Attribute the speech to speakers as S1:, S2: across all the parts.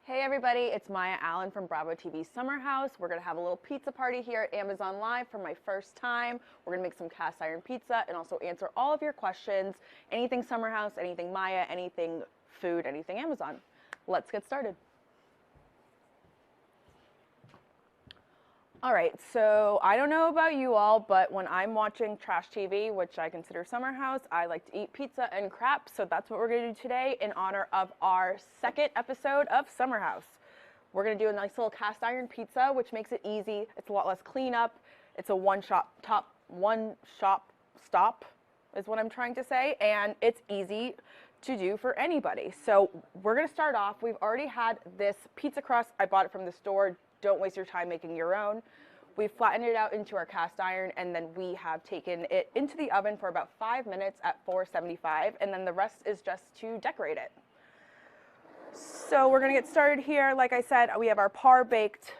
S1: Hey everybody, it's Mya Allen from Bravo TV Summer House. We're going to have a little pizza party here at Amazon Live for my first time. We're going to make some cast iron pizza and also answer all of your questions. Anything Summer House, anything Mya, anything food, anything Amazon. Let's get started. All right, so I don't know about you all, but when I'm watching trash TV, which I consider Summer House, I like to eat pizza and crap. So that's what we're going to do today in honor of our second episode of Summer House. We're going to do a nice little cast iron pizza, which makes it easy. It's a lot less cleanup. It's a one shop stop is what I'm trying to say, and it's easy to do for anybody. So we're going to start off. We've already had this pizza crust. I bought it from the store. Don't waste your time making your own. We've flattened it out into our cast iron, and then we have taken it into the oven for about 5 minutes at 475, and then the rest is just to decorate it. So we're going to get started here. Like I said, we have our par-baked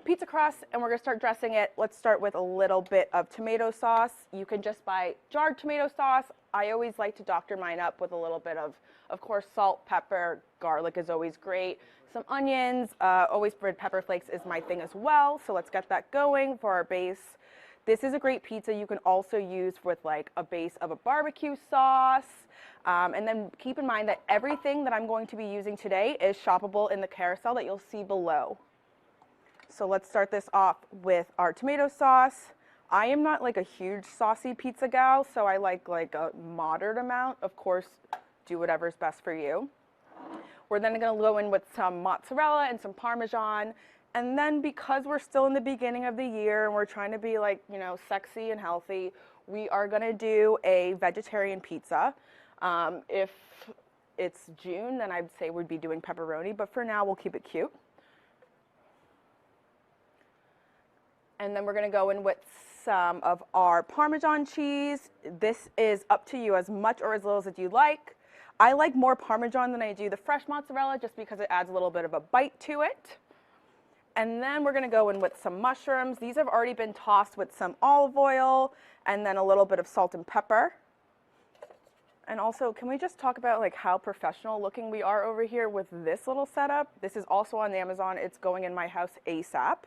S1: pizza crust, and we're going to start dressing it. Let's start with a little bit of tomato sauce. You can just buy jarred tomato sauce. I always like to doctor mine up with a little bit of course, salt, pepper, garlic is always great. Some onions, always red pepper flakes is my thing as well. So let's get that going for our base. This is a great pizza you can also use with like a base of a barbecue sauce. And then keep in mind that everything that I'm going to be using today is shoppable in the carousel that you'll see below. So let's start this off with our tomato sauce. I am not like a huge saucy pizza gal, so I like a moderate amount. Of course, do whatever's best for you. We're then going to go in with some mozzarella and some Parmesan. And then because we're still in the beginning of the year and we're trying to be like, you know, sexy and healthy, we are going to do a vegetarian pizza. If it's June, then I'd say we'd be doing pepperoni, but for now we'll keep it cute. And then we're going to go in with some of our Parmesan cheese. This is up to you, as much or as little as you like. I like more Parmesan than I do the fresh mozzarella just because it adds a little bit of a bite to it. And then we're going to go in with some mushrooms. These have already been tossed with some olive oil and then a little bit of salt and pepper. And also, can we just talk about like how professional looking we are over here with this little setup? This is also on Amazon. It's going in my house ASAP.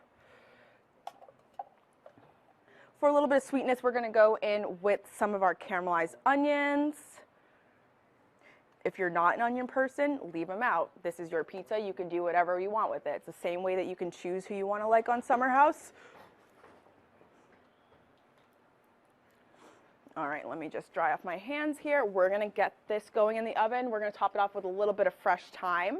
S1: For a little bit of sweetness, we're going to go in with some of our caramelized onions. If you're not an onion person, leave them out. This is your pizza. You can do whatever you want with it. It's the same way that you can choose who you want to like on Summer House. All right, let me just dry off my hands here. We're going to get this going in the oven. We're going to top it off with a little bit of fresh thyme.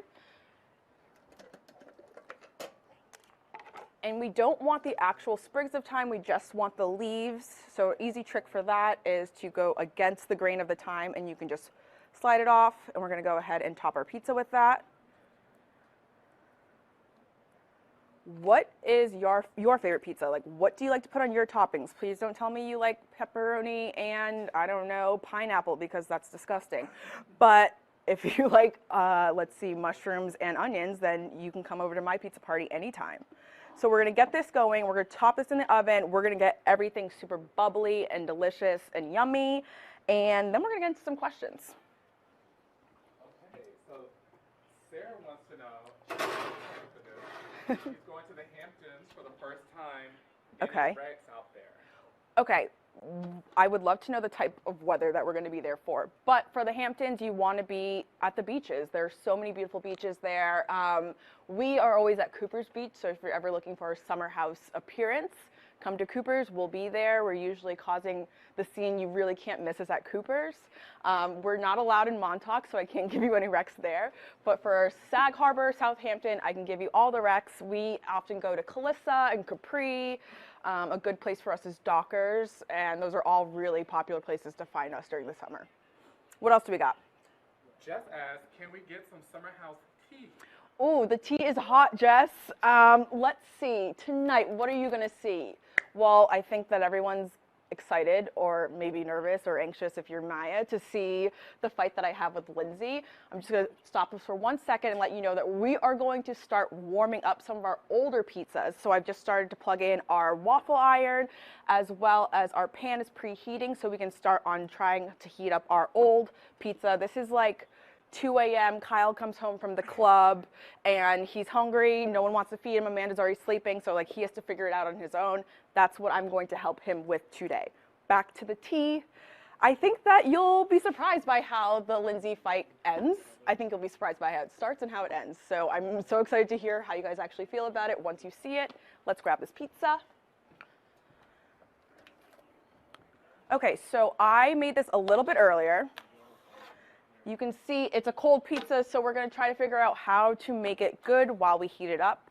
S1: And we don't want the actual sprigs of thyme, we just want the leaves. So an easy trick for that is to go against the grain of the thyme, and you can just slide it off, and we're going to go ahead and top our pizza with that. What is your favorite pizza? Like, what do you like to put on your toppings? Please don't tell me you like pepperoni and, I don't know, pineapple, because that's disgusting. But if you like, let's see, mushrooms and onions, then you can come over to my pizza party anytime. So we're going to get this going. We're going to top this in the oven. We're going to get everything super bubbly and delicious and yummy. And then we're going to get into some questions.
S2: Okay, so Sarah wants to know, she's going to the Hamptons for the first time.
S1: Okay.
S2: Rex out there.
S1: Okay. I would love to know the type of weather that we're going to be there for. But for the Hamptons, you want to be at the beaches. There's so many beautiful beaches there. We are always at Cooper's Beach, so if you're ever looking for a Summer House appearance, come to Cooper's. We'll be there. We're usually causing the scene you really can't miss is at Cooper's. We're not allowed in Montauk, so I can't give you any recs there. But for Sag Harbor, Southampton, I can give you all the recs. We often go to Calissa and Capri. A good place for us is Dockers, and those are all really popular places to find us during the summer. What else do we got?
S2: Jess asked, can we get some Summer House tea?
S1: Oh, the tea is hot, Jess. Let's see. Tonight, what are you going to see? Well, I think that everyone's excited or maybe nervous or anxious if you're Mya to see the fight that I have with Lindsay. I'm just going to stop this for 1 second and let you know that we are going to start warming up some of our older pizzas. So I've just started to plug in our waffle iron as well as our pan is preheating so we can start on trying to heat up our old pizza. This is like 2 a.m., Kyle comes home from the club and he's hungry. No one wants to feed him. Amanda's already sleeping. So like he has to figure it out on his own. That's what I'm going to help him with today. Back to the tea. I think that you'll be surprised by how the Lindsay fight ends. I think you'll be surprised by how it starts and how it ends. So I'm so excited to hear how you guys actually feel about it once you see it. Let's grab this pizza. Okay, so I made this a little bit earlier. You can see it's a cold pizza, so we're going to try to figure out how to make it good while we heat it up.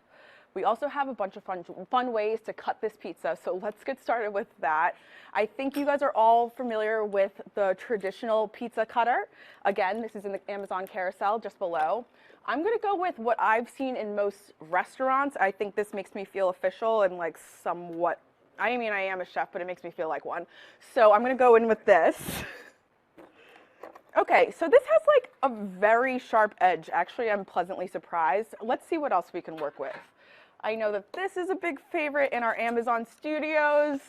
S1: We also have a bunch of fun ways to cut this pizza, so let's get started with that. I think you guys are all familiar with the traditional pizza cutter. Again, this is in the Amazon carousel just below. I'm going to go with what I've seen in most restaurants. I think this makes me feel official and like somewhat, I mean, I am a chef, but it makes me feel like one. So I'm going to go in with this. Okay, so this has like a very sharp edge. Actually, I'm pleasantly surprised. Let's see what else we can work with. I know that this is a big favorite in our Amazon studios.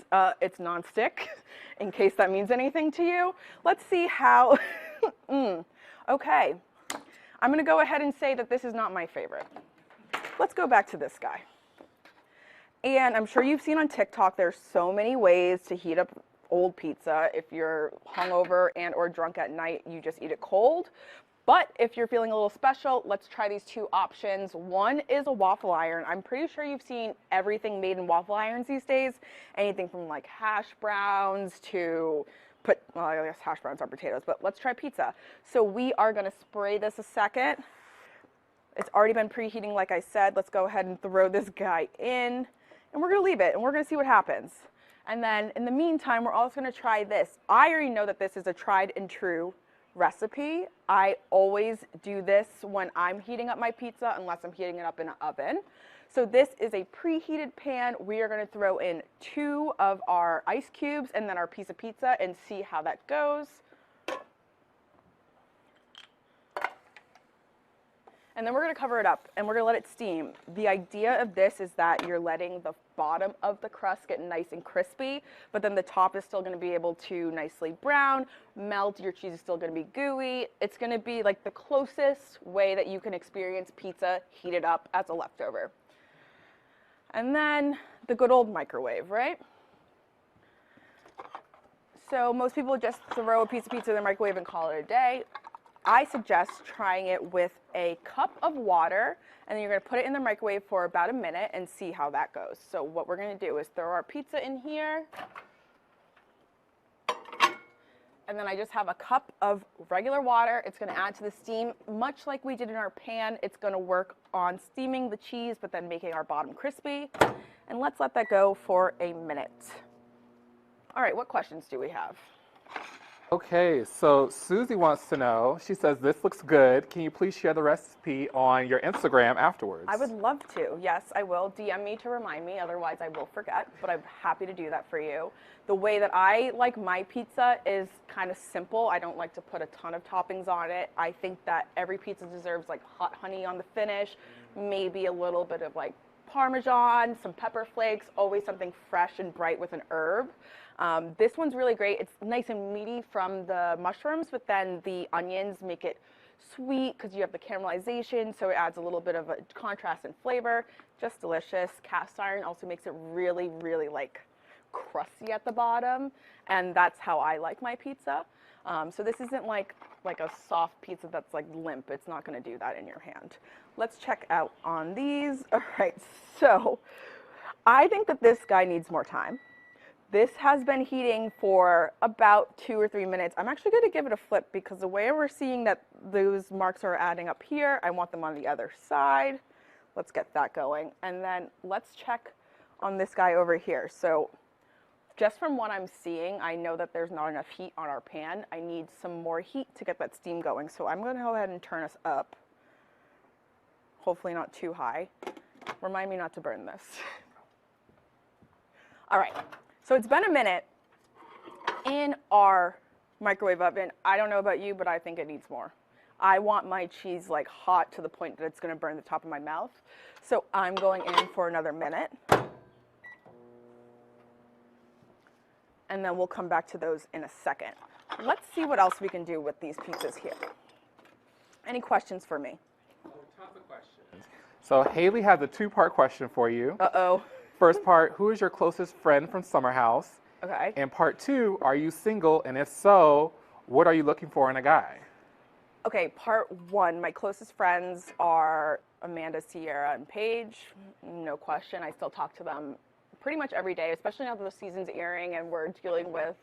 S1: It's nonstick, in case that means anything to you. Let's see how, okay. I'm gonna go ahead and say that this is not my favorite. Let's go back to this guy. And I'm sure you've seen on TikTok, there's so many ways to heat up old pizza. If you're hungover and or drunk at night, you just eat it cold. But if you're feeling a little special, let's try these two options. One is a waffle iron. I'm pretty sure you've seen everything made in waffle irons these days. Anything from like hash browns to well, I guess hash browns are potatoes, but let's try pizza. So we are gonna spray this a second. It's already been preheating, like I said. Let's go ahead and throw this guy in, and we're gonna leave it, and we're gonna see what happens. And then in the meantime, we're also gonna try this. I already know that this is a tried and true recipe. I always do this when I'm heating up my pizza, unless I'm heating it up in an oven. So this is a preheated pan. We are going to throw in 2 of our ice cubes and then our piece of pizza and see how that goes. And then we're going to cover it up and we're going to let it steam. The idea of this is that you're letting the bottom of the crust get nice and crispy, but then the top is still going to be able to nicely brown, melt. Your cheese is still going to be gooey. It's going to be like the closest way that you can experience pizza heated up as a leftover. And then the good old microwave, right? So most people just throw a piece of pizza in the microwave and call it a day. I suggest trying it with a cup of water, and then you're going to put it in the microwave for about a minute and see how that goes. So what we're going to do is throw our pizza in here, and then I just have a cup of regular water. It's going to add to the steam, much like we did in our pan. It's going to work on steaming the cheese, but then making our bottom crispy. And let's let that go for a minute. All right, what questions do we have?
S2: Okay, so Susie wants to know, she says, this looks good. Can you please share the recipe on your Instagram afterwards?
S1: I would love to. Yes, I will. DM me to remind me. Otherwise, I will forget. But I'm happy to do that for you. The way that I like my pizza is kind of simple. I don't like to put a ton of toppings on it. I think that every pizza deserves like hot honey on the finish, maybe a little bit of like Parmesan, some pepper flakes, always something fresh and bright with an herb. This one's really great. It's nice and meaty from the mushrooms, but then the onions make it sweet because you have the caramelization, so it adds a little bit of a contrast and flavor. Just delicious. Cast iron also makes it really, really like crusty at the bottom, and that's how I like my pizza. So this isn't like a soft pizza that's like limp. It's not going to do that in your hand. Let's check out on these. All right, so I think that this guy needs more time. This has been heating for about 2 or 3 minutes. I'm actually going to give it a flip because the way we're seeing that those marks are adding up here, I want them on the other side. Let's get that going. And then let's check on this guy over here. So just from what I'm seeing, I know that there's not enough heat on our pan. I need some more heat to get that steam going. So I'm going to go ahead and turn us up. Hopefully not too high. Remind me not to burn this. All right. So it's been a minute in our microwave oven. I don't know about you, but I think it needs more. I want my cheese like hot to the point that it's going to burn the top of my mouth. So I'm going in for another minute. And then we'll come back to those in a second. Let's see what else we can do with these pizzas here. Any questions for me?
S2: Oh, tons of questions. So Haley has a two-part question for you.
S1: Uh-oh.
S2: First part, who is your closest friend from Summer House?
S1: Okay.
S2: And part two, are you single? And if so, what are you looking for in a guy?
S1: Okay, part one, my closest friends are Amanda, Sierra, and Paige. No question. I still talk to them pretty much every day, especially now that the season's airing and we're dealing with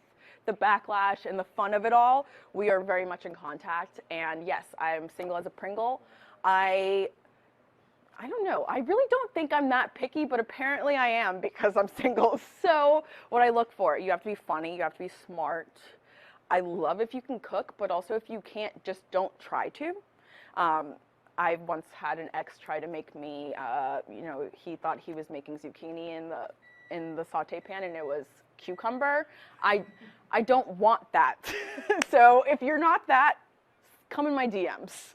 S1: the backlash and the fun of it all. We are very much in contact. And yes, I'm single as a Pringle. I don't know. I really don't think I'm that picky, but apparently I am because I'm single. So what I look for, you have to be funny, you have to be smart. I love if you can cook, but also if you can't, just don't try to. I once had an ex try to make me, he thought he was making zucchini in the saute pan, and it was cucumber. I don't want that. So if you're not that, come in my DMs.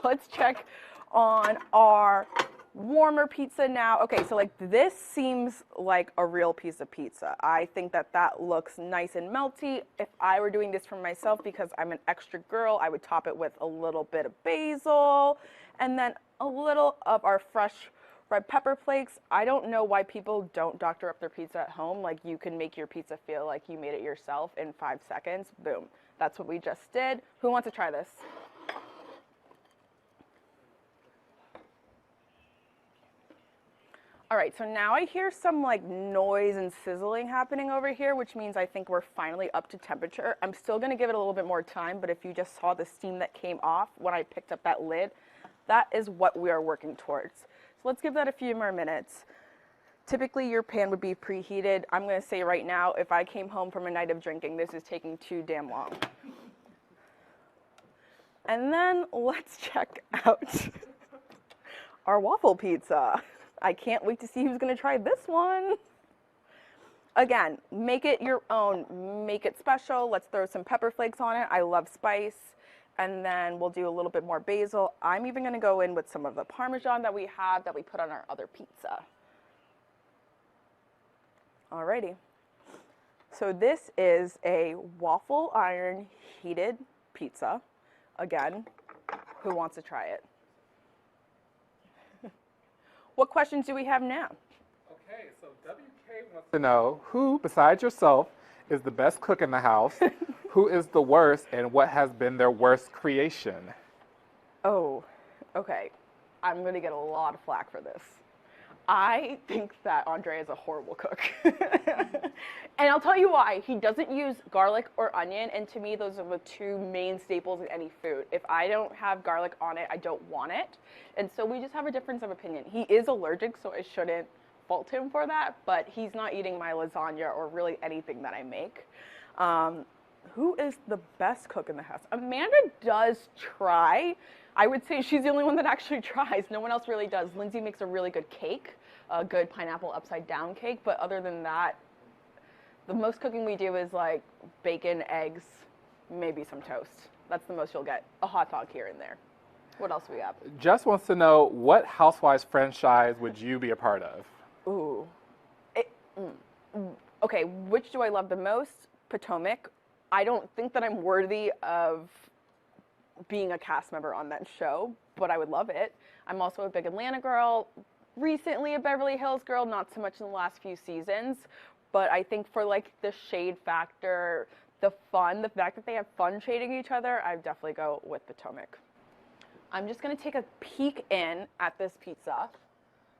S1: Let's check on our warmer pizza now. Okay, so like this seems like a real piece of pizza. I think that looks nice and melty. If I were doing this for myself, because I'm an extra girl, I would top it with a little bit of basil and then a little of our fresh red pepper flakes. I don't know why people don't doctor up their pizza at home. Like, you can make your pizza feel like you made it yourself in 5 seconds. Boom. That's what we just did. Who wants to try this? All right, so now I hear some like noise and sizzling happening over here, which means I think we're finally up to temperature. I'm still gonna give it a little bit more time, but if you just saw the steam that came off when I picked up that lid, that is what we are working towards. So let's give that a few more minutes. Typically your pan would be preheated. I'm gonna say right now, if I came home from a night of drinking, this is taking too damn long. And then let's check out our waffle pizza. I can't wait to see who's gonna try this one. Again, make it your own, make it special. Let's throw some pepper flakes on it. I love spice. And then we'll do a little bit more basil. I'm even gonna go in with some of the Parmesan that we have that we put on our other pizza. Alrighty. So this is a waffle iron heated pizza. Again, who wants to try it? What questions do we have now?
S2: Okay, so WK wants to know who, besides yourself, is the best cook in the house, who is the worst, and what has been their worst creation?
S1: Oh, okay. I'm going to get a lot of flack for this. I think that Andre is a horrible cook. And I'll tell you why. He doesn't use garlic or onion, and to me, those are the two main staples in any food. If I don't have garlic on it, I don't want it. And so we just have a difference of opinion. He is allergic, so I shouldn't fault him for that, but he's not eating my lasagna or really anything that I make. Who is the best cook in the house? Amanda does try. I would say she's the only one that actually tries. No one else really does. Lindsay makes a really good cake, a good pineapple upside down cake, but other than that, the most cooking we do is like bacon, eggs, maybe some toast. That's the most you'll get. A hot dog here and there. What else do we have?
S2: Jess wants to know, what Housewives franchise would you be a part of?
S1: Ooh. Okay, which do I love the most? Potomac. I don't think that I'm worthy of being a cast member on that show, but I would love it. I'm also a big Atlanta girl, recently a Beverly Hills girl, not so much in the last few seasons, but I think for like the shade factor, the fun, the fact that they have fun shading each other, I'd definitely go with Potomac. I'm just gonna take a peek in at this pizza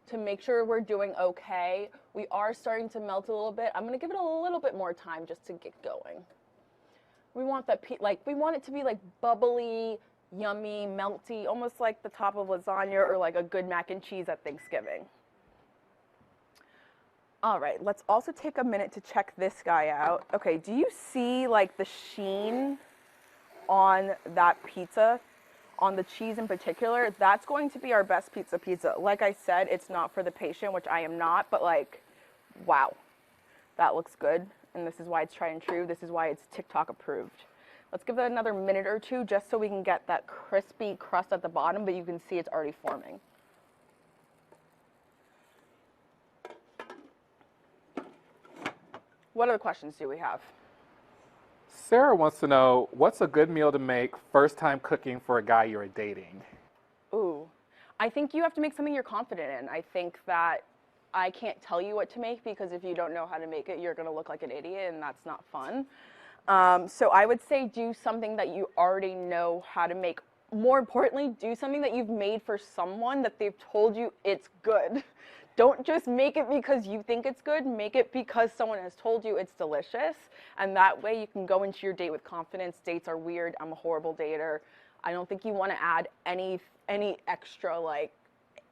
S1: to make sure we're doing okay. We are starting to melt a little bit. I'm gonna give it a little bit more time just to get going. We want that, we want it to be like bubbly, yummy, melty, almost like the top of lasagna or like a good mac and cheese at Thanksgiving. All right, let's also take a minute to check this guy out. Okay, do you see like the sheen on that pizza, on the cheese in particular? That's going to be our best pizza. Like I said, it's not for the patient, which I am not, but like, wow, that looks good. And this is why it's tried and true. This is why it's TikTok approved. Let's give it another minute or two just so we can get that crispy crust at the bottom, but you can see it's already forming. What other questions do we have?
S2: Sarah wants to know, what's a good meal to make first time cooking for a guy you're dating?
S1: Ooh, I think you have to make something you're confident in. I think that I can't tell you what to make because if you don't know how to make it, you're going to look like an idiot, and that's not fun. So I would say do something that you already know how to make. More importantly, do something that you've made for someone that they've told you it's good. Don't just make it because you think it's good. Make it because someone has told you it's delicious. And that way you can go into your date with confidence. Dates are weird. I'm a horrible dater. I don't think you want to add any extra like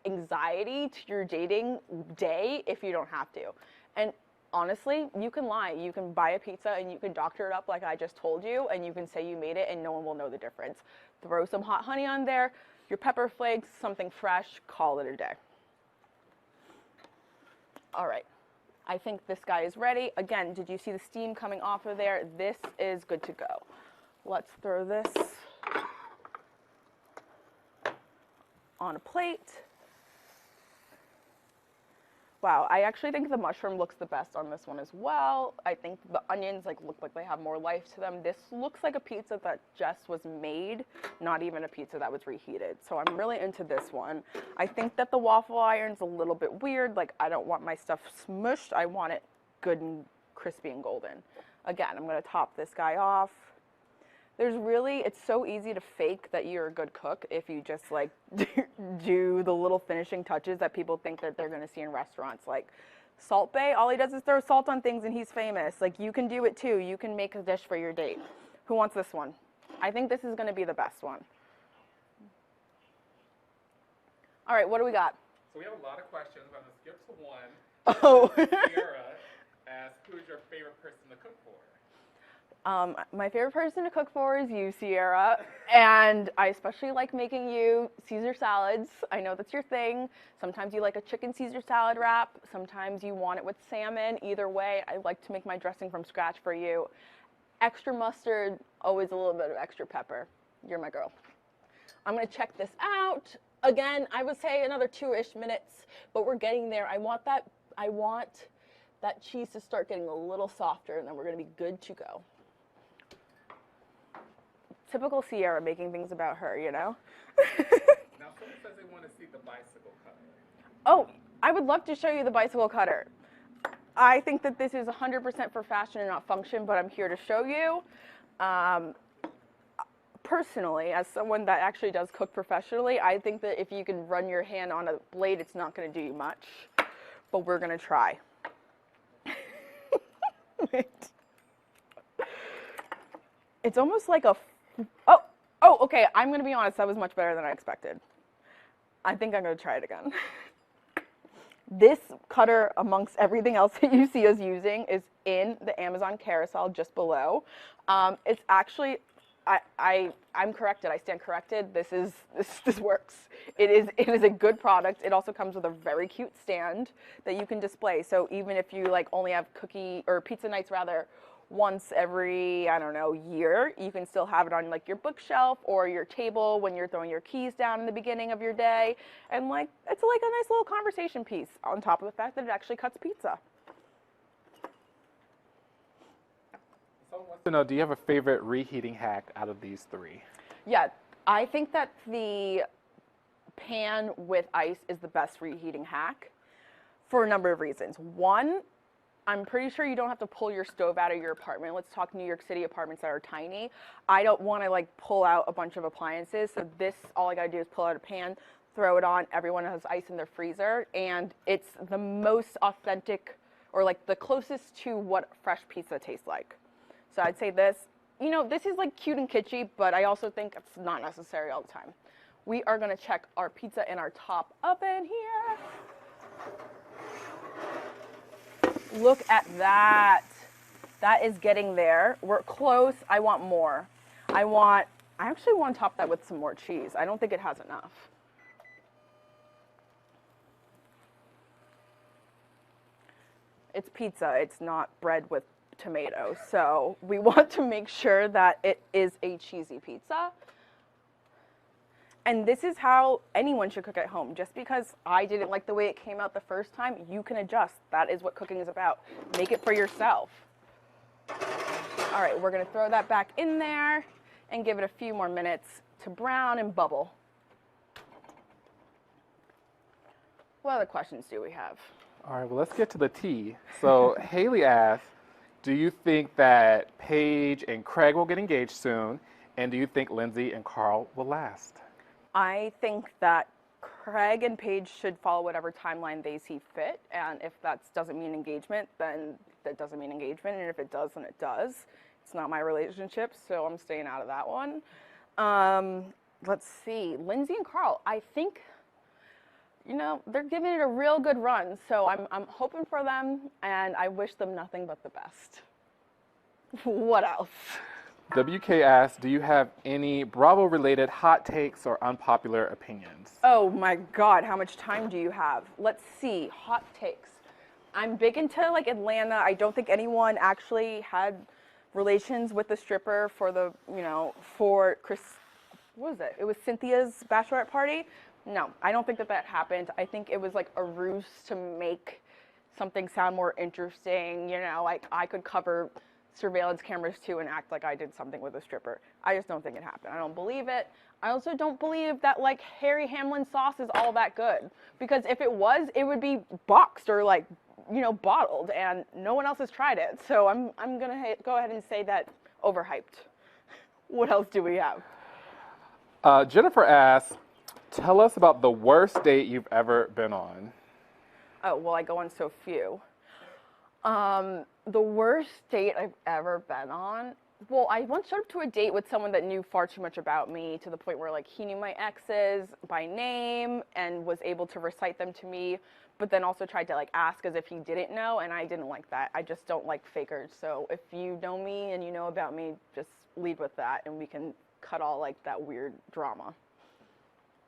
S1: anxiety to your dating day if you don't have to. And honestly, you can lie. You can buy a pizza and you can doctor it up like I just told you, and you can say you made it and no one will know the difference. Throw some hot honey on there, your pepper flakes, something fresh, call it a day. All right, I think this guy is ready. Again, did you see the steam coming off of there? This is good to go. Let's throw this on a plate. Wow, I actually think the mushroom looks the best on this one as well. I think the onions look like they have more life to them. This looks like a pizza that just was made, not even a pizza that was reheated. So I'm really into this one. I think that the waffle iron's a little bit weird. Like, I don't want my stuff smushed. I want it good and crispy and golden. Again, I'm gonna top this guy off. It's so easy to fake that you're a good cook if you just like do the little finishing touches that people think that they're going to see in restaurants. Like Salt Bae, all he does is throw salt on things and he's famous. Like, you can do it too. You can make a dish for your date. Who wants this one? I think this is going to be the best one. All right, what do we got?
S2: So we have a lot of questions. I'm going to skip to one.
S1: Oh.
S2: Sierra asks, who's your favorite person to cook for?
S1: My favorite person to cook for is you, Sierra, and I especially like making you Caesar salads. I know that's your thing. Sometimes you like a chicken Caesar salad wrap. Sometimes you want it with salmon. Either way, I like to make my dressing from scratch for you. Extra mustard, always a little bit of extra pepper. You're my girl. I'm gonna check this out. Again, I would say another 2-ish minutes, but we're getting there. I want that cheese to start getting a little softer, and then we're gonna be good to go. Typical Sierra, making things about her, you know?
S2: Now, someone says they want to see the bicycle cutter.
S1: Oh, I would love to show you the bicycle cutter. I think that this is 100% for fashion and not function, but I'm here to show you. Personally, as someone that actually does cook professionally, I think that if you can run your hand on a blade, it's not going to do you much. But we're going to try. Wait. It's almost like a... Oh, okay, I'm going to be honest, that was much better than I expected. I think I'm going to try it again. This cutter, amongst everything else that you see us using, is in the Amazon carousel just below. It's actually, I'm corrected, I stand corrected. This works. It is a good product. It also comes with a very cute stand that you can display. So even if you only have pizza nights rather, once every, I don't know, year, you can still have it on your bookshelf or your table when you're throwing your keys down in the beginning of your day. And it's a nice little conversation piece on top of the fact that it actually cuts pizza.
S2: Someone wants to know, do you have a favorite reheating hack out of these three?
S1: Yeah, I think that the pan with ice is the best reheating hack for a number of reasons. One, I'm pretty sure you don't have to pull your stove out of your apartment. Let's talk New York City apartments that are tiny. I don't want to pull out a bunch of appliances. So all I got to do is pull out a pan, throw it on. Everyone has ice in their freezer. And it's the most authentic, or the closest to what fresh pizza tastes like. So I'd say this. This is cute and kitschy, but I also think it's not necessary all the time. We are going to check our pizza in our top oven here. Look at that. That is getting there. We're close. I want more. I actually want to top that with some more cheese. I don't think it has enough. It's pizza. It's not bread with tomato. So we want to make sure that it is a cheesy pizza. And this is how anyone should cook at home. Just because I didn't like the way it came out the first time, you can adjust. That is what cooking is about. Make it for yourself. All right, we're gonna throw that back in there and give it a few more minutes to brown and bubble. What other questions do we have?
S2: All right, well, let's get to the tea. So Haley asked, do you think that Paige and Craig will get engaged soon? And do you think Lindsay and Carl will last?
S1: I think that Craig and Paige should follow whatever timeline they see fit. And if that doesn't mean engagement, then that doesn't mean engagement. And if it does, then it does. It's not my relationship, so I'm staying out of that one. Let's see. Lindsay and Carl, I think, you know, they're giving it a real good run. So I'm hoping for them, and I wish them nothing but the best. What else?
S2: WK asked, do you have any Bravo-related hot takes or unpopular opinions?
S1: Oh my God, how much time do you have? Let's see, hot takes. I'm big into like Atlanta. I don't think anyone actually had relations with the stripper for the, you know, for Chris, what was it? It was Cynthia's bachelorette party. No, I don't think that that happened. I think it was like a ruse to make something sound more interesting. You know, like I could cover surveillance cameras too and act like I did something with a stripper. I just don't think it happened. I don't believe it. I also don't believe that like Harry Hamlin sauce is all that good, because if it was, it would be boxed or like, you know, bottled, and no one else has tried it. So I'm gonna go ahead and say that overhyped. What else do we have?
S2: Jennifer asks, tell us about the worst date you've ever been on.
S1: Oh, well, I go on so few. The worst date I've ever been on, well, I once showed up to a date with someone that knew far too much about me, to the point where like he knew my exes by name and was able to recite them to me, but then also tried to like ask as if he didn't know, and I didn't like that. I just don't like fakers. So if you know me and you know about me, just lead with that and we can cut all like that weird drama.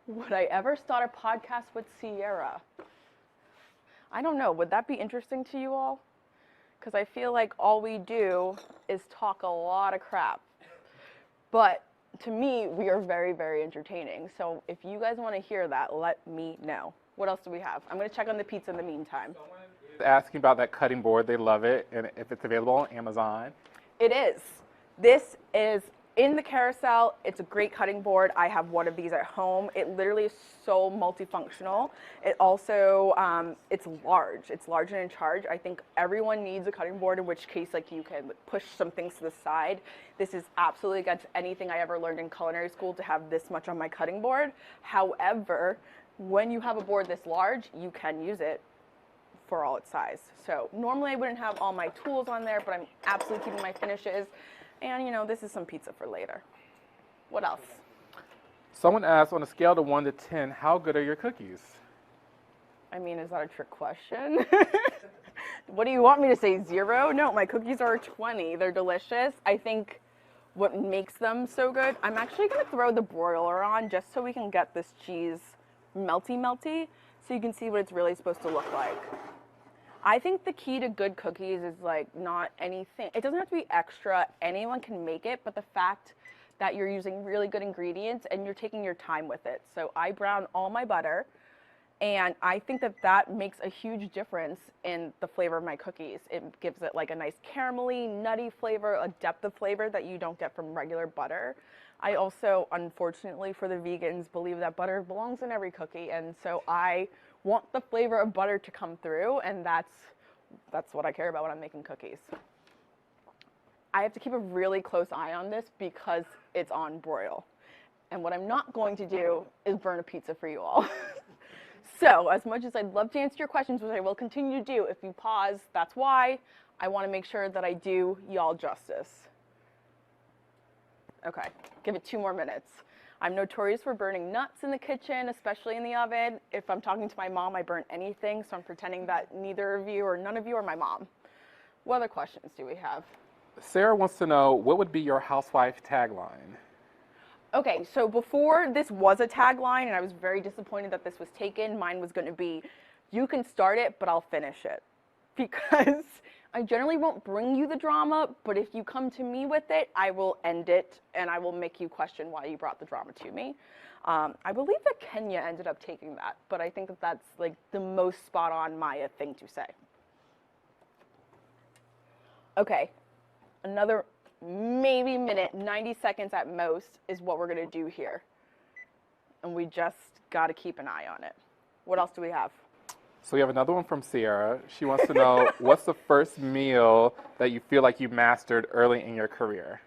S1: Would I ever start a podcast with Sierra? I don't know. Would that be interesting to you all? Because I feel like all we do is talk a lot of crap. But to me, we are very, very entertaining. So if you guys want to hear that, let me know. What else do we have? I'm going to check on the pizza in the meantime.
S2: Someone is asking about that cutting board. They love it, and if it's available on Amazon.
S1: It is. This is in the carousel. It's a great cutting board. I have one of these at home. It literally is so multifunctional. It also, it's large. It's large and in charge. I think everyone needs a cutting board, in which case like you can push some things to the side. This is absolutely against anything I ever learned in culinary school, to have this much on my cutting board. However, when you have a board this large, you can use it for all its size. So normally I wouldn't have all my tools on there, but I'm absolutely keeping my finishes. And, you know, this is some pizza for later. What else?
S2: Someone asked, on a scale of 1 to 10, how good are your cookies?
S1: I mean, is that a trick question? What do you want me to say, 0? No, my cookies are a 20. They're delicious. I think what makes them so good, I'm actually going to throw the broiler on just so we can get this cheese melty, so you can see what it's really supposed to look like. I think the key to good cookies is like not anything. It doesn't have to be extra. Anyone can make it, but the fact that you're using really good ingredients and you're taking your time with it. So I brown all my butter, and I think that that makes a huge difference in the flavor of my cookies. It gives it like a nice caramelly, nutty flavor, a depth of flavor that you don't get from regular butter. I also, unfortunately for the vegans, believe that butter belongs in every cookie, and so I want the flavor of butter to come through, and that's what I care about when I'm making cookies. I have to keep a really close eye on this because it's on broil. And what I'm not going to do is burn a pizza for you all. So as much as I'd love to answer your questions, which I will continue to do, if you pause, that's why. I want to make sure that I do y'all justice. Okay, give it 2 more minutes. I'm notorious for burning nuts in the kitchen, especially in the oven. If I'm talking to my mom, I burn anything, so I'm pretending that neither of you or none of you are my mom. What other questions do we have?
S2: Sarah wants to know, what would be your housewife tagline?
S1: Okay, so before this was a tagline, and I was very disappointed that this was taken, mine was going to be, you can start it, but I'll finish it. Because I generally won't bring you the drama, but if you come to me with it, I will end it, and I will make you question why you brought the drama to me. I believe that Kenya ended up taking that, but I think that that's like the most spot on Mya thing to say. Okay, another maybe minute, 90 seconds at most is what we're gonna do here. And we just gotta keep an eye on it. What else do we have?
S2: So we have another one from Sierra. She wants to know, what's the first meal that you feel like you mastered early in your career?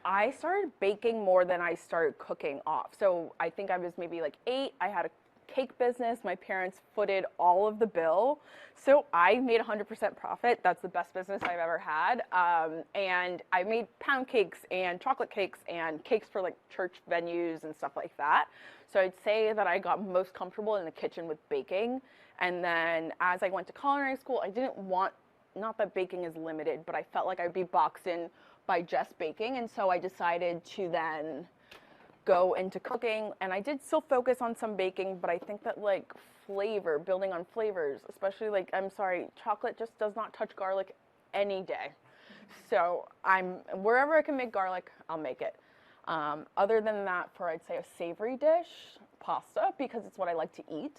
S1: I started baking more than I started cooking off. So I think I was maybe like 8. I had a cake business. My parents footed all of the bill. So I made 100% profit. That's the best business I've ever had. And I made pound cakes and chocolate cakes and cakes for like church venues and stuff like that. So I'd say that I got most comfortable in the kitchen with baking. And then as I went to culinary school, I didn't want, not that baking is limited, but I felt like I'd be boxed in by just baking. And so I decided to then go into cooking, and I did still focus on some baking, but I think that like flavor, building on flavors, especially like, I'm sorry, chocolate just does not touch garlic any day. So wherever I can make garlic, I'll make it. Other than that, for I'd say a savory dish, pasta, because it's what I like to eat.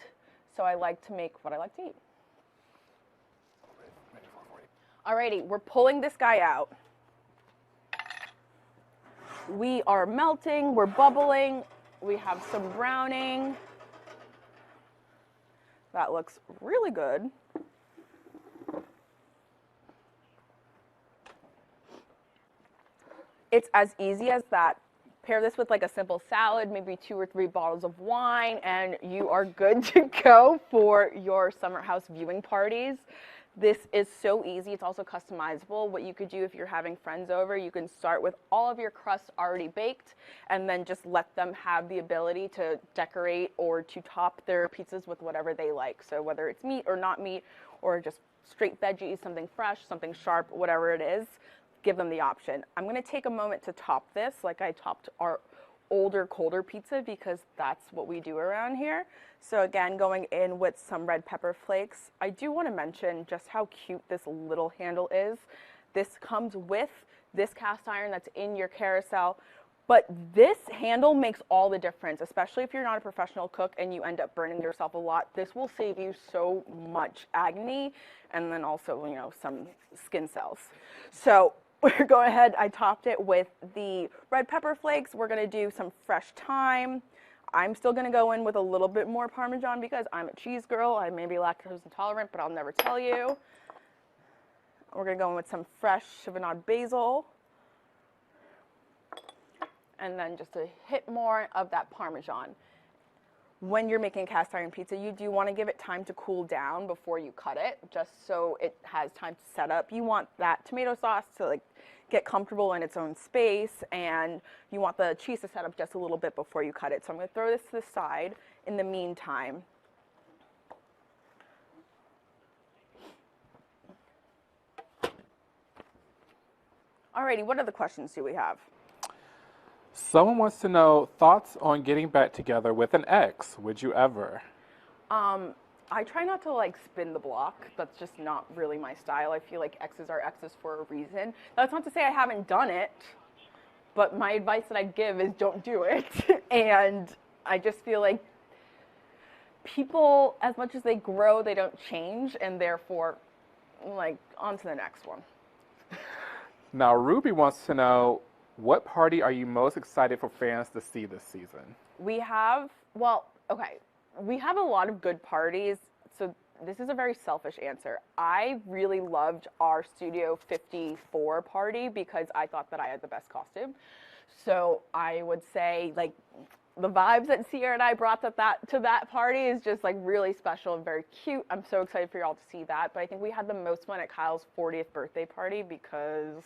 S1: So I like to make what I like to eat. Alrighty, we're pulling this guy out. We are melting, we're bubbling, we have some browning. That looks really good. It's as easy as that. Pair this with like a simple salad, maybe 2 or 3 bottles of wine, and you are good to go for your summer house viewing parties. This is so easy. It's also customizable. What you could do if you're having friends over, you can start with all of your crust already baked and then just let them have the ability to decorate or to top their pizzas with whatever they like. So whether it's meat or not meat or just straight veggies, something fresh, something sharp, whatever it is, give them the option. I'm going to take a moment to top this like I topped our older, colder pizza because that's what we do around here. So again, going in with some red pepper flakes. I do want to mention just how cute this little handle is. This comes with this cast iron that's in your carousel, but this handle makes all the difference, especially if you're not a professional cook and you end up burning yourself a lot. This will save you so much agony and then also, you know, some skin cells. So we're going ahead, I topped it with the red pepper flakes. We're going to do some fresh thyme. I'm still going to go in with a little bit more Parmesan because I'm a cheese girl. I may be lactose intolerant, but I'll never tell you. We're going to go in with some fresh chiffonade basil. And then just a hit more of that Parmesan. When you're making cast iron pizza, you do want to give it time to cool down before you cut it, just so it has time to set up. You want that tomato sauce to like get comfortable in its own space, and you want the cheese to set up just a little bit before you cut it. So I'm going to throw this to the side in the meantime. Alrighty, what other questions do we have?
S2: Someone wants to know thoughts on getting back together with an ex. Would you ever?
S1: I try not to like spin the block. That's just not really my style. I feel like exes are exes for a reason. That's not to say I haven't done it, but my advice that I give is don't do it. And I just feel like people, as much as they grow, they don't change, and therefore, like, on to the next one.
S2: Now, Ruby wants to know, what party are you most excited for fans to see this season?
S1: We have, well, okay, we have a lot of good parties, so this is a very selfish answer. I really loved our Studio 54 party because I thought that I had the best costume. So I would say, like, the vibes that Sierra and I brought to that party is just like really special and very cute. I'm so excited for y'all to see that. But I think we had the most fun at Kyle's 40th birthday party because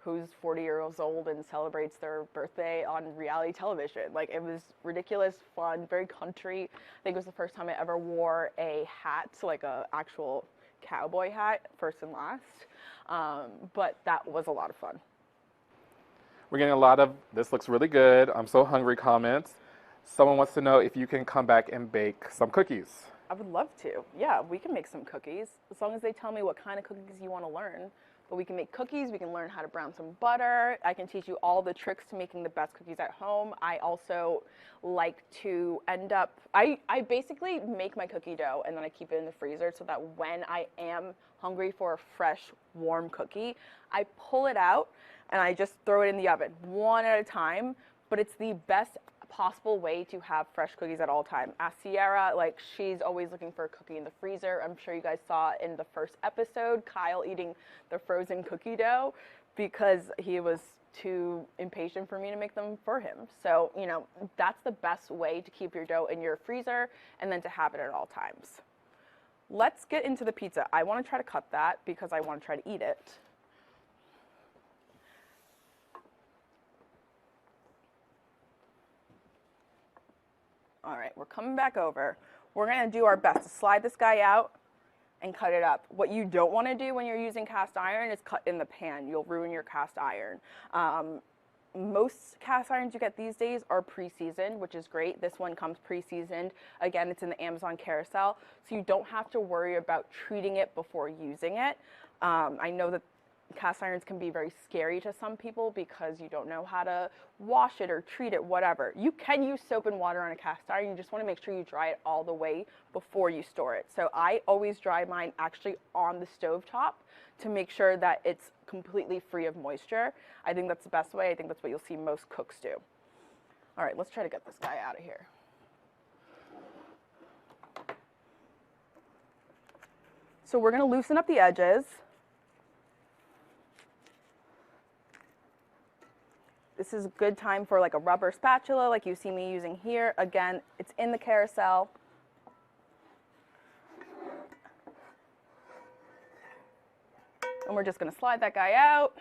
S1: who's 40 years old and celebrates their birthday on reality television? Like, it was ridiculous, fun, very country. I think it was the first time I ever wore a hat, like a actual cowboy hat, first and last. But that was a lot of fun.
S2: We're getting a lot of, this looks really good, I'm so hungry comments. Someone wants to know if you can come back and bake some cookies.
S1: I would love to. Yeah, we can make some cookies, as long as they tell me what kind of cookies you want to learn. But we can make cookies, we can learn how to brown some butter. I can teach you all the tricks to making the best cookies at home. I also like to I basically make my cookie dough and then I keep it in the freezer so that when I am hungry for a fresh, warm cookie, I pull it out, and I just throw it in the oven, one at a time. But it's the best possible way to have fresh cookies at all time. Ask Sierra, like, she's always looking for a cookie in the freezer. I'm sure you guys saw in the first episode, Kyle eating the frozen cookie dough because he was too impatient for me to make them for him. So, you know, that's the best way to keep your dough in your freezer and then to have it at all times. Let's get into the pizza. I want to try to cut that because I want to try to eat it. All right, we're coming back over. We're gonna do our best to slide this guy out and cut it up. What you don't wanna do when you're using cast iron is cut in the pan. You'll ruin your cast iron. Most cast irons you get these days are pre-seasoned, which is great. This one comes pre-seasoned. Again, it's in the Amazon carousel, so you don't have to worry about treating it before using it. I know that cast irons can be very scary to some people because you don't know how to wash it or treat it, whatever. You can use soap and water on a cast iron. You just want to make sure you dry it all the way before you store it. So I always dry mine actually on the stove top to make sure that it's completely free of moisture. I think that's the best way. I think that's what you'll see most cooks do. All right, let's try to get this guy out of here. So we're going to loosen up the edges. This is a good time for like a rubber spatula like you see me using here. Again, it's in the carousel. And we're just going to slide that guy out.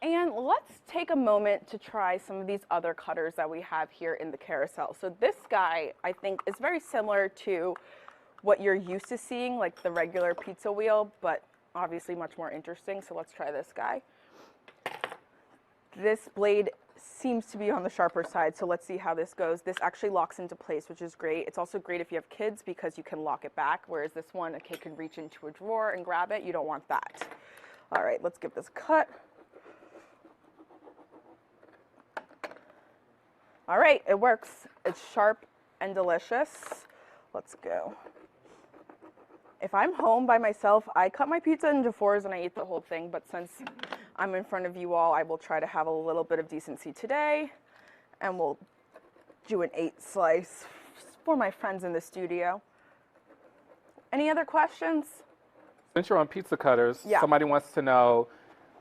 S1: And let's take a moment to try some of these other cutters that we have here in the carousel. So this guy, I think, is very similar to what you're used to seeing, like the regular pizza wheel, but obviously much more interesting. So let's try this guy. This blade seems to be on the sharper side, so let's see how this goes. This actually locks into place, which is great. It's also great if you have kids because you can lock it back, whereas this one, a kid can reach into a drawer and grab it. You don't want that. All right, let's give this a cut. All right, it works. It's sharp and delicious. Let's go. If I'm home by myself, I cut my pizza into fours and I eat the whole thing, but since I'm in front of you all, I will try to have a little bit of decency today, and we'll do an 8 slice for my friends in the studio. Any other questions?
S2: Since you're on pizza cutters,
S1: Yeah.
S2: somebody wants to know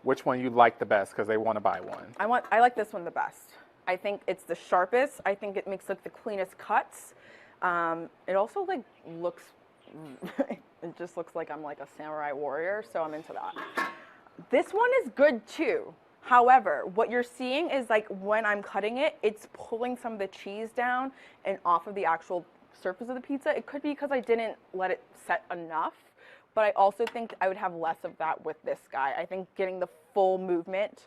S2: which one you like the best because they want to buy one.
S1: I like this one the best. I think it's the sharpest. I think it makes like the cleanest cuts. It also like looks, it just looks like I'm like a samurai warrior, so I'm into that. This one is good too. However, what you're seeing is like when I'm cutting it, it's pulling some of the cheese down and off of the actual surface of the pizza. It could be because I didn't let it set enough, but I also think I would have less of that with this guy. I think getting the full movement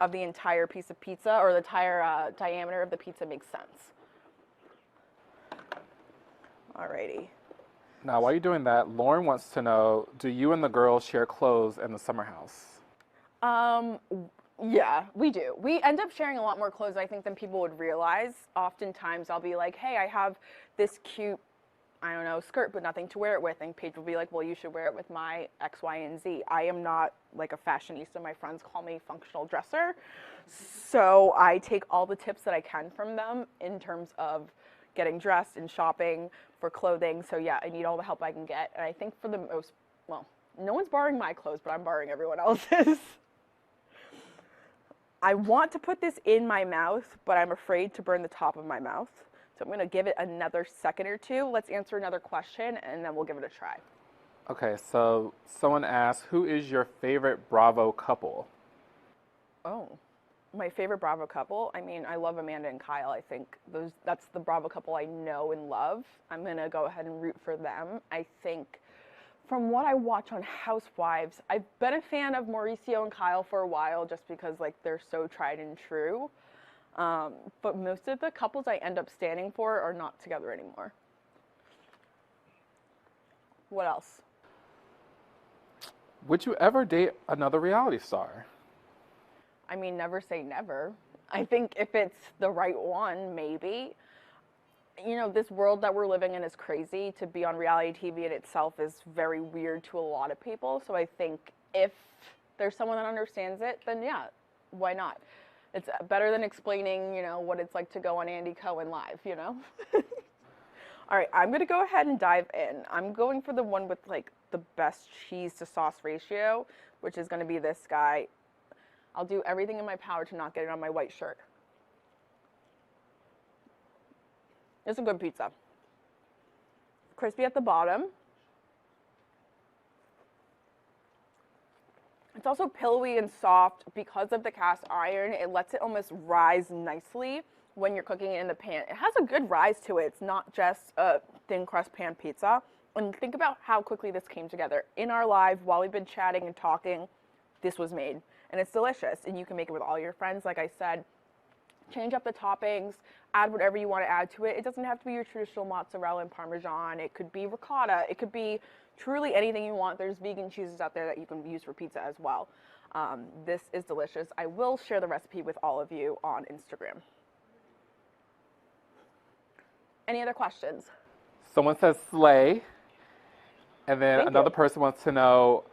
S1: of the entire piece of pizza or the entire diameter of the pizza makes sense. Alrighty.
S2: Now, while you're doing that, Lauren wants to know, do you and the girls share clothes in the summer house?
S1: Yeah, we do. We end up sharing a lot more clothes, I think, than people would realize. Oftentimes, I'll be like, hey, I have this cute, I don't know, skirt, but nothing to wear it with. And Paige will be like, well, you should wear it with my X, Y, and Z. I am not like a fashionista. My friends call me functional dresser. So I take all the tips that I can from them in terms of getting dressed and shopping for clothing. So yeah, I need all the help I can get. And I think for the most, well, no one's borrowing my clothes, but I'm borrowing everyone else's. I want to put this in my mouth, but I'm afraid to burn the top of my mouth. So I'm going to give it another second or two. Let's answer another question, and then we'll give it a try.
S2: Okay, so someone asked, who is your favorite Bravo couple?
S1: Oh, my favorite Bravo couple? I mean, I love Amanda and Kyle. I think that's the Bravo couple I know and love. I'm going to go ahead and root for them. I think from what I watch on Housewives, I've been a fan of Mauricio and Kyle for a while just because like they're so tried and true. But most of the couples I end up standing for are not together anymore. What else?
S2: Would you ever date another reality star?
S1: I mean, never say never. I think if it's the right one, maybe. you know, this world that we're living in is crazy. To be on reality TV in itself is very weird to a lot of people. So I think if there's someone that understands it, then yeah, why not? It's better than explaining, you know, what it's like to go on Andy Cohen live, you know? All right, I'm gonna go ahead and dive in. I'm going for the one with like the best cheese to sauce ratio, which is gonna be this guy. I'll do everything in my power to not get it on my white shirt. It's a good pizza. Crispy at the bottom. It's also pillowy and soft because of the cast iron. It lets it almost rise nicely when you're cooking it in the pan. It has a good rise to it. It's not just a thin crust pan pizza. And think about how quickly this came together. In our live, while we've been chatting and talking, this was made. And it's delicious. And you can make it with all your friends, like I said. Change up the toppings, add whatever you want to add to it. It doesn't have to be your traditional mozzarella and Parmesan. It could be ricotta. It could be truly anything you want. There's vegan cheeses out there that you can use for pizza as well. This is delicious. I will share the recipe with all of you on Instagram. Any other questions?
S2: Someone says slay, and then
S1: Thank
S2: another
S1: you.
S2: person wants to know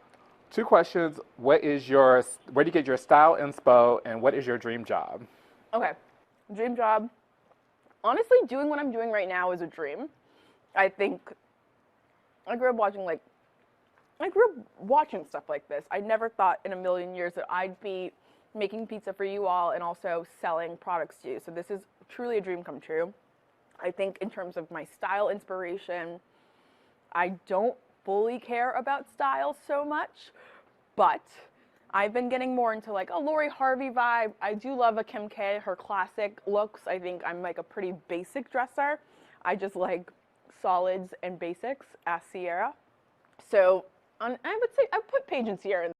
S2: 2 questions. Where do you get your style inspo, and what is your dream job?
S1: Okay, dream job. Honestly, doing what I'm doing right now is a dream. I think I grew up watching stuff like this. I never thought in a million years that I'd be making pizza for you all and also selling products to you. So this is truly a dream come true. I think in terms of my style inspiration, I don't fully care about style so much, but I've been getting more into like a Lori Harvey vibe. I do love a Kim K, her classic looks. I think I'm like a pretty basic dresser. I just like solids and basics, as Sierra. So I would say I put Paige and Sierra in